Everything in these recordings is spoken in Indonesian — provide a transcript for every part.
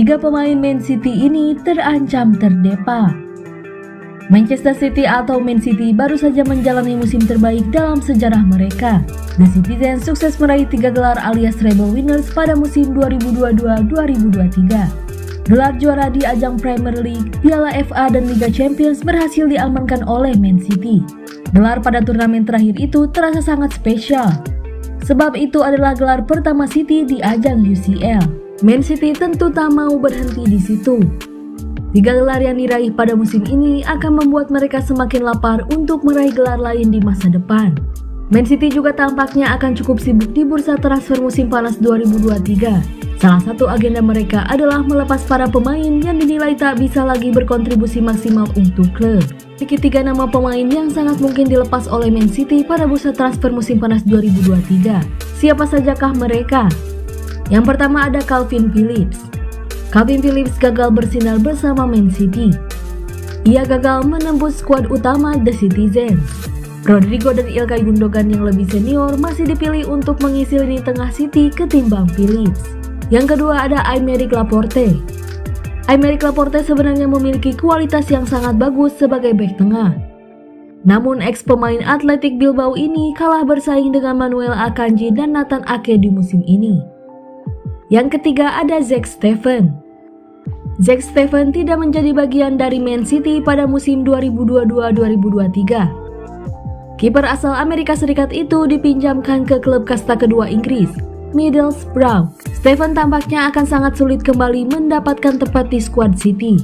Tiga pemain Man City ini terancam terdepa. Manchester City atau Man City baru saja menjalani musim terbaik dalam sejarah mereka. The Citizens sukses meraih 3 gelar alias treble winners pada musim 2022-2023. Gelar juara di ajang Premier League, Piala FA dan Liga Champions berhasil diamankan oleh Man City. Gelar pada turnamen terakhir itu terasa sangat spesial, sebab itu adalah gelar pertama City di ajang UCL. Man City tentu tak mau berhenti di situ. 3 gelar yang diraih pada musim ini akan membuat mereka semakin lapar untuk meraih gelar lain di masa depan. Man City juga tampaknya akan cukup sibuk di bursa transfer musim panas 2023. Salah satu agenda mereka adalah melepas para pemain yang dinilai tak bisa lagi berkontribusi maksimal untuk klub. Memiliki 3 nama pemain yang sangat mungkin dilepas oleh Man City pada bursa transfer musim panas 2023. Siapa sajakah mereka? Yang pertama ada Calvin Phillips. Calvin Phillips gagal bersinar bersama Man City. Ia gagal menembus skuad utama The Citizens. Rodrigo dan Ilkay Gundogan yang lebih senior masih dipilih untuk mengisi lini tengah City ketimbang Phillips. Yang kedua ada Aymeric Laporte. Aymeric Laporte sebenarnya memiliki kualitas yang sangat bagus sebagai bek tengah. Namun ex pemain Athletic Bilbao ini kalah bersaing dengan Manuel Akanji dan Nathan Ake di musim ini. Yang ketiga ada Zach Steffen. Zach Steffen tidak menjadi bagian dari Man City pada musim 2022-2023. Kiper asal Amerika Serikat itu dipinjamkan ke klub kasta kedua Inggris, Middlesbrough. Steffen tampaknya akan sangat sulit kembali mendapatkan tempat di skuad City.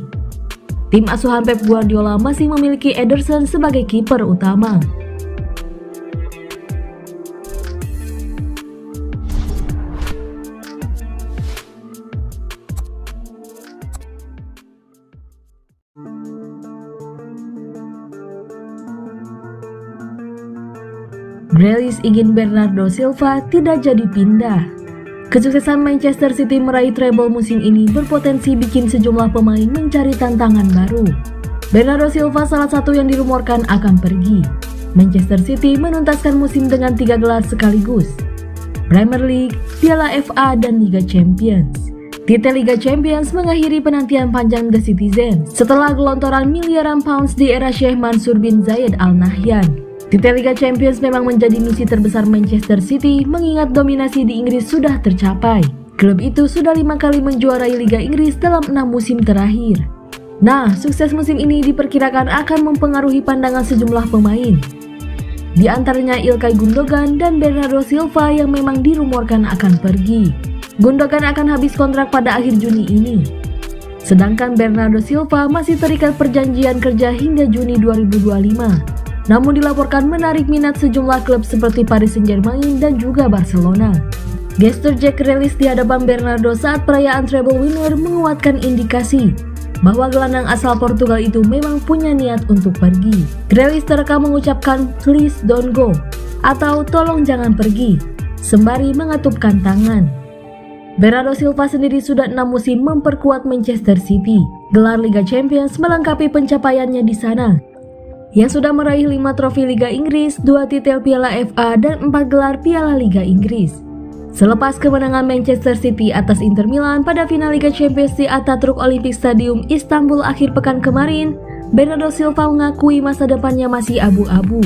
Tim asuhan Pep Guardiola masih memiliki Ederson sebagai kiper utama. Grealish ingin Bernardo Silva tidak jadi pindah. Kesuksesan Manchester City meraih treble musim ini berpotensi bikin sejumlah pemain mencari tantangan baru. Bernardo Silva salah satu yang dirumorkan akan pergi. Manchester City menuntaskan musim dengan 3 gelar sekaligus: Premier League, Piala FA, dan Liga Champions. Titel Liga Champions mengakhiri penantian panjang The Citizens setelah gelontoran miliaran pounds di era Sheikh Mansur bin Zayed Al Nahyan. Titel Liga Champions memang menjadi misi terbesar Manchester City mengingat dominasi di Inggris sudah tercapai. Klub itu sudah 5 kali menjuarai Liga Inggris dalam 6 musim terakhir. Nah, sukses musim ini diperkirakan akan mempengaruhi pandangan sejumlah pemain. Di antaranya Ilkay Gundogan dan Bernardo Silva yang memang dirumorkan akan pergi. Gundogan akan habis kontrak pada akhir Juni ini. Sedangkan Bernardo Silva masih terikat perjanjian kerja hingga Juni 2025. Namun dilaporkan menarik minat sejumlah klub seperti Paris Saint-Germain dan juga Barcelona. Gestur Jack Grealish di hadapan Bernardo saat perayaan treble winner menguatkan indikasi bahwa gelandang asal Portugal itu memang punya niat untuk pergi. Grealish terekam mengucapkan "Please don't go" atau "Tolong jangan pergi" sembari mengatupkan tangan. Bernardo Silva sendiri sudah 6 musim memperkuat Manchester City. Gelar Liga Champions melengkapi pencapaiannya di sana, yang sudah meraih 5 trofi Liga Inggris, 2 titel Piala FA, dan 4 gelar Piala Liga Inggris. Selepas kemenangan Manchester City atas Inter Milan pada final Liga Champions di Atatürk Olympic Stadium Istanbul akhir pekan kemarin, Bernardo Silva mengakui masa depannya masih abu-abu.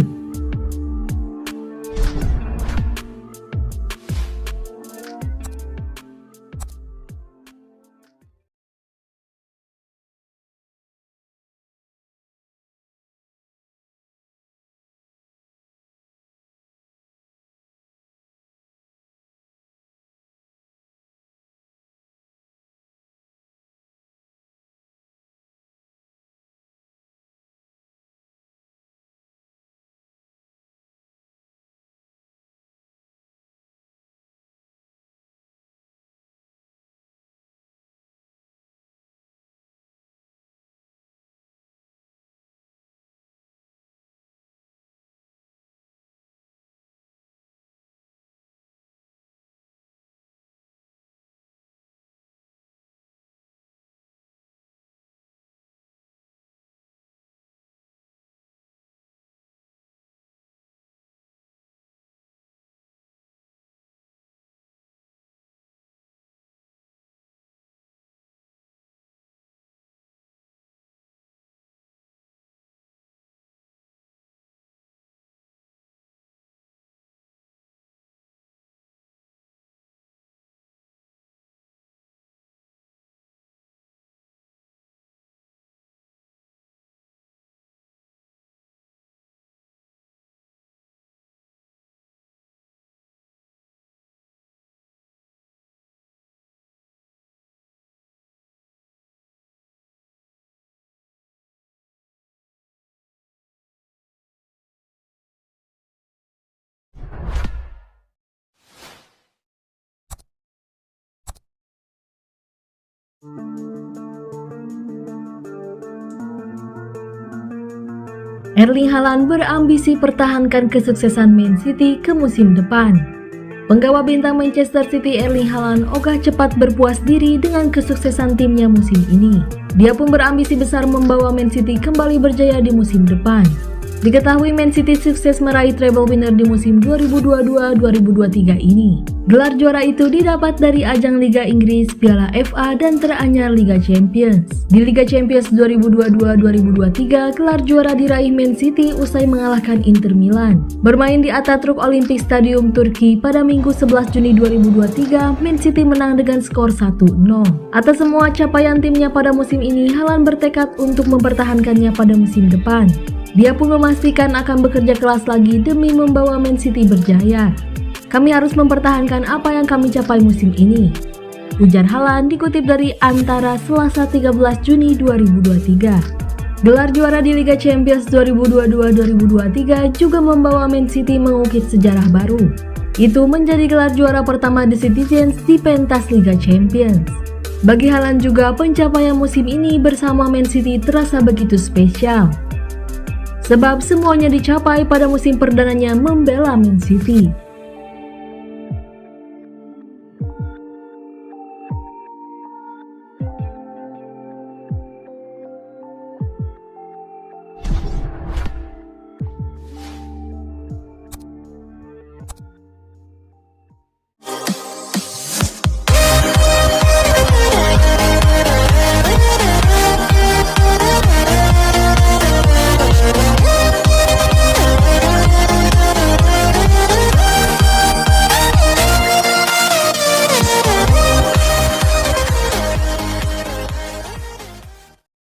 Erling Haaland berambisi pertahankan kesuksesan Man City ke musim depan. Penggawa bintang Manchester City Erling Haaland ogah cepat berpuas diri dengan kesuksesan timnya musim ini. Dia pun berambisi besar membawa Man City kembali berjaya di musim depan. Diketahui Man City sukses meraih treble winner di musim 2022-2023 ini. Gelar juara itu didapat dari ajang Liga Inggris, Piala FA, dan teranyar Liga Champions. Di Liga Champions 2022-2023, gelar juara diraih Man City usai mengalahkan Inter Milan. Bermain di Atatürk Olympic Stadium Turki pada Minggu 11 Juni 2023, Man City menang dengan skor 1-0. Atas semua capaian timnya pada musim ini, Haaland bertekad untuk mempertahankannya pada musim depan. Dia pun memastikan akan bekerja keras lagi demi membawa Man City berjaya. Kami harus mempertahankan apa yang kami capai musim ini, ujar Haaland dikutip dari Antara Selasa 13 Juni 2023. Gelar juara di Liga Champions 2022-2023 juga membawa Man City mengukir sejarah baru. Itu menjadi gelar juara pertama The Citizens di pentas Liga Champions. Bagi Haaland juga pencapaian musim ini bersama Man City terasa begitu spesial. Sebab semuanya dicapai pada musim perdananya membela Man City.